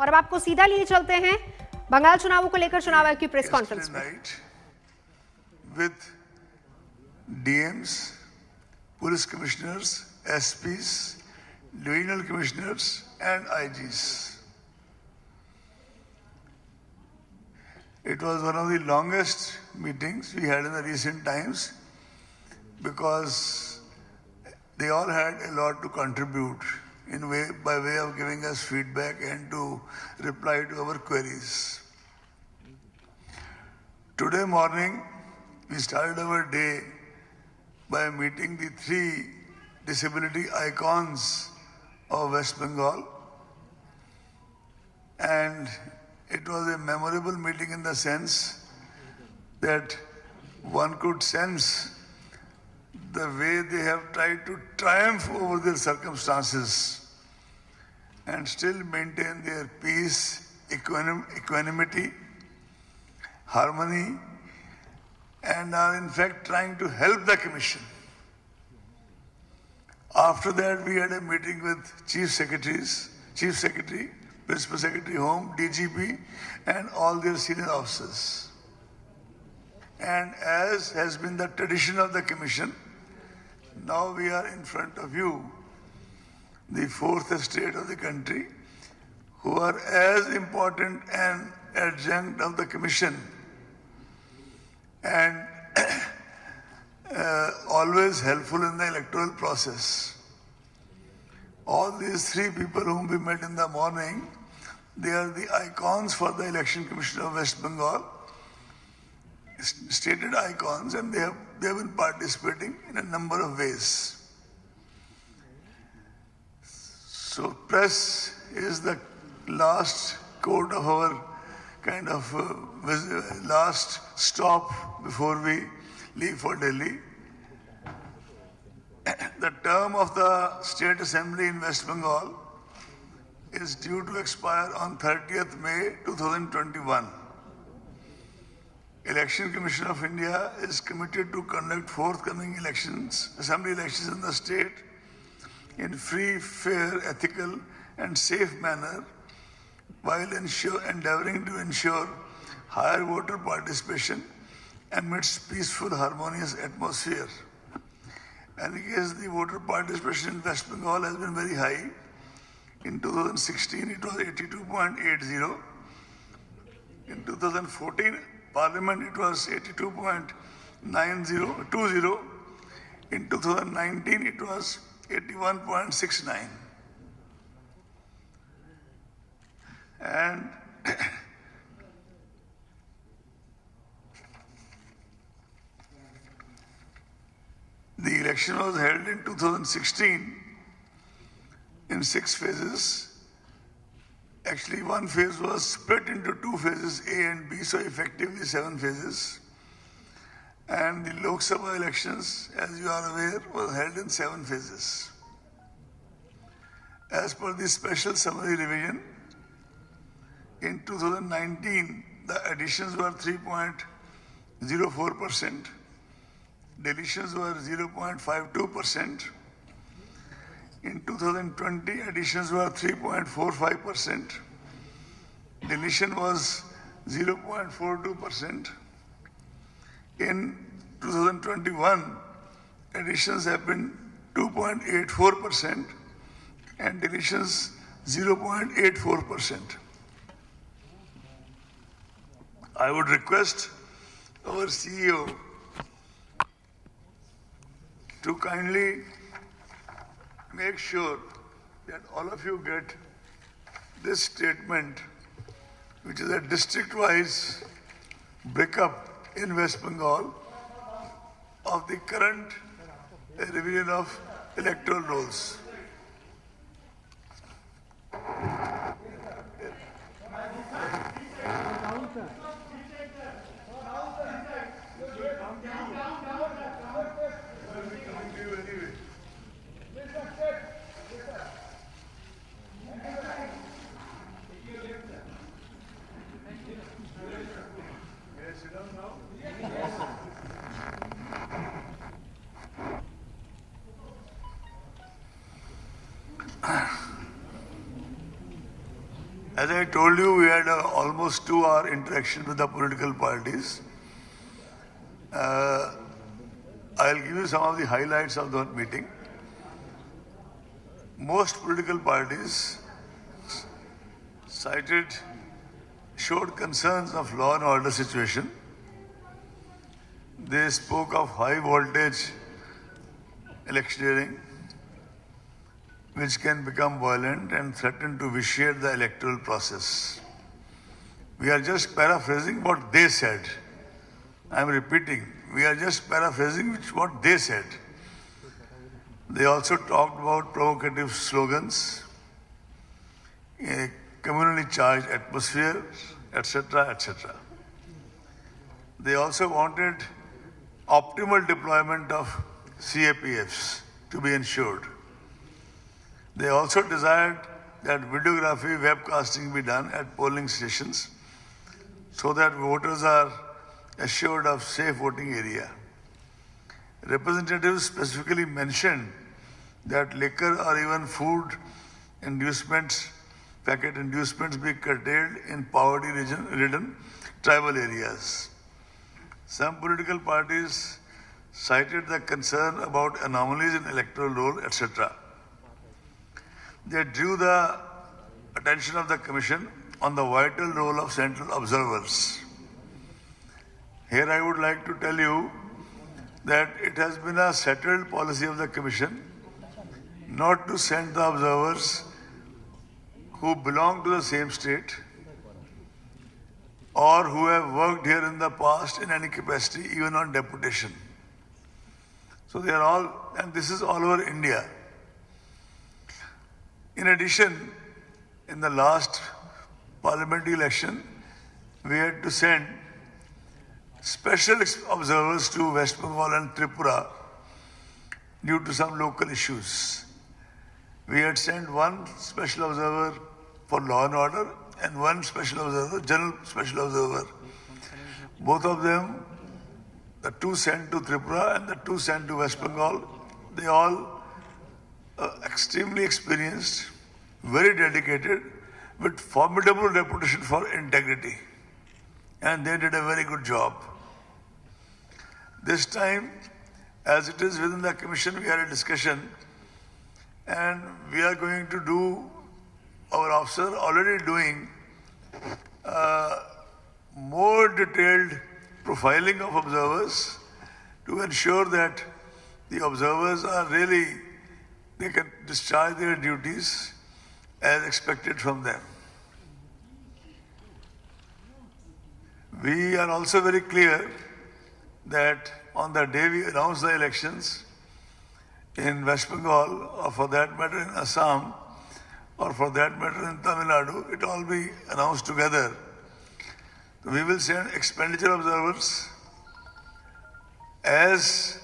अब आपको सीधा लिए चलते हैं बंगाल चुनावों को लेकर चुनाव आयोग की प्रेस कॉन्फ्रेंस में। With DMs, police commissioners, SPs, divisional commissioners and IGs. It was one of the longest meetings we had in the recent times because they all had a lot to contribute by way of giving us feedback and to reply to our queries. Today morning, we started our day by meeting the three disability icons of West Bengal, and it was a memorable meeting in the sense that one could sense the way they have tried to triumph over their circumstances and still maintain their peace, equanimity, harmony, and are in fact trying to help the Commission. After that, we had a meeting with Chief Secretary, Principal Secretary Home, DGP, and all their senior officers. And as has been the tradition of the Commission, now we are in front of you, the fourth estate of the country, who are as important an adjunct of the Commission and always helpful in the electoral process. All these three people whom we met in the morning, they are the icons for the Election Commission of West Bengal, stated icons, and they have been participating in a number of ways. So press is the last court of our kind of last stop before we leave for Delhi. The term of the State Assembly in West Bengal is due to expire on 30th May 2021. Election Commission of India is committed to conduct forthcoming elections, assembly elections in the state in free, fair, ethical and safe manner while endeavoring to ensure higher voter participation amidst peaceful, harmonious atmosphere. And in case the voter participation in West Bengal has been very high. In 2016, it was 82.80. In 2014, Parliament, it was 82.20. In 2019, it was 81.69. And the election was held in 2016 in 6 phases. Actually, one phase was split into 2 phases, A and B, so effectively 7 phases. And the Lok Sabha elections, as you are aware, was held in 7 phases. As per the special summary revision, in 2019, the additions were 3.04%, deletions were 0.52%. In 2020, additions were 3.45%, deletion was 0.42%. In 2021, additions have been 2.84% and deletions 0.84%. I would request our CEO to kindly make sure that all of you get this statement, which is a district-wise breakup in West Bengal of the current revision of electoral rolls. As I told you, we had almost 2-hour interaction with the political parties. I'll give you some of the highlights of that meeting. Most political parties showed concerns of law and order situation. They spoke of high voltage electioneering, which can become violent and threaten to vitiate the electoral process. We are just paraphrasing what they said. I am repeating, we are just paraphrasing what they said. They also talked about provocative slogans, a communally charged atmosphere, etc., etc. They also wanted optimal deployment of CAPFs to be ensured. They also desired that videography, webcasting be done at polling stations so that voters are assured of safe voting area. Representatives specifically mentioned that liquor or even food inducements, packet inducements be curtailed in poverty-ridden tribal areas. Some political parties cited the concern about anomalies in electoral roll, etc. They drew the attention of the Commission on the vital role of central observers. Here I would like to tell you that it has been a settled policy of the Commission not to send the observers who belong to the same state or who have worked here in the past in any capacity, even on deputation. So they are all, and this is all over India. In addition, in the last parliamentary election, we had to send special observers to West Bengal and Tripura due to some local issues. We had sent one special observer for law and order and one special observer, general special observer. Both of them, the two sent to Tripura and the two sent to West Bengal, they all extremely experienced, very dedicated, with formidable reputation for integrity. And they did a very good job. This time, as it is within the Commission, we had a discussion and we are going to do, our officer already doing more detailed profiling of observers to ensure that the observers are really, they can discharge their duties as expected from them. We are also very clear that on the day we announce the elections in West Bengal, or for that matter in Assam, or for that matter in Tamil Nadu, it all be announced together. We will send expenditure observers as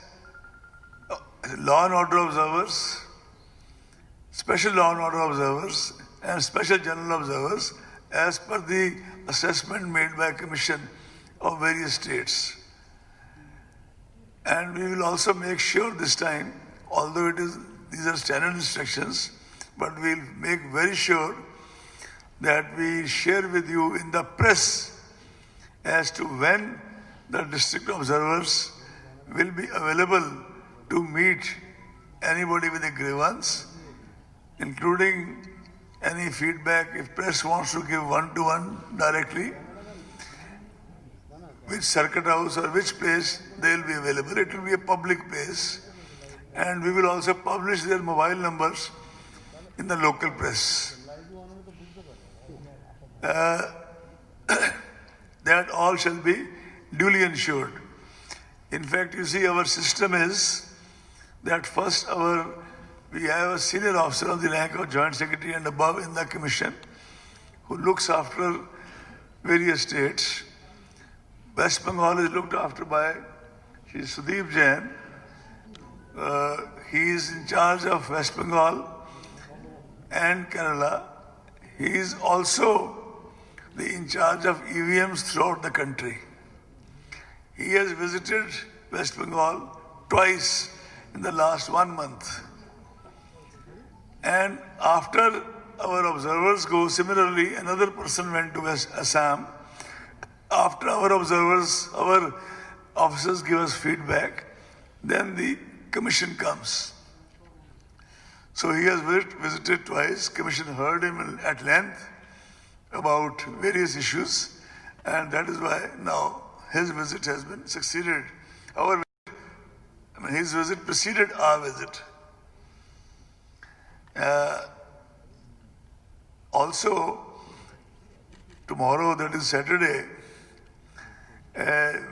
law and order observers, special law and order observers, and special general observers as per the assessment made by Commission of various states. And we will also make sure this time, although these are standard instructions, but we'll make very sure that we share with you in the press as to when the district observers will be available to meet anybody with a grievance, including any feedback if press wants to give one-to-one directly, which circuit house or which place they will be available. It will be a public place, and we will also publish their mobile numbers in the local press. That all shall be duly ensured. In fact, you see, our system is that first we have a senior officer of the rank of Joint Secretary and above in the Commission who looks after various states. West Bengal is looked after by Sudeep Jain. He is in charge of West Bengal and Kerala. He is also in charge of EVMs throughout the country. He has visited West Bengal twice in the last 1 month. And after our observers go, similarly another person went to Assam. After our observers, our officers give us feedback, then the commission comes. So he has visited twice. Commission heard him at length about various issues, and that is why now his visit has been succeeded. His visit preceded our visit. Also, tomorrow, that is Saturday,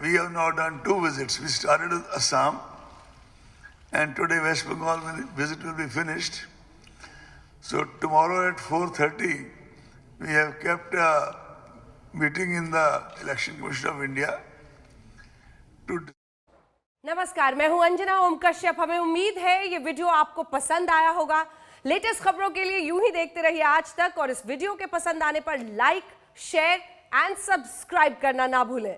we have now done 2 visits. We started with Assam, and today West Bengal visit will be finished. So tomorrow at 4:30, we have kept a meeting in the Election Commission of India to. नमस्कार, मैं हूं अंजना ओम कश्यप। हमें उम्मीद है ये video आपको पसंद आया होगा। लेटेस्ट खबरों के लिए यूं ही देखते रहिए आज तक, और इस वीडियो के पसंद आने पर लाइक, शेयर एंड सब्सक्राइब करना ना भूलें।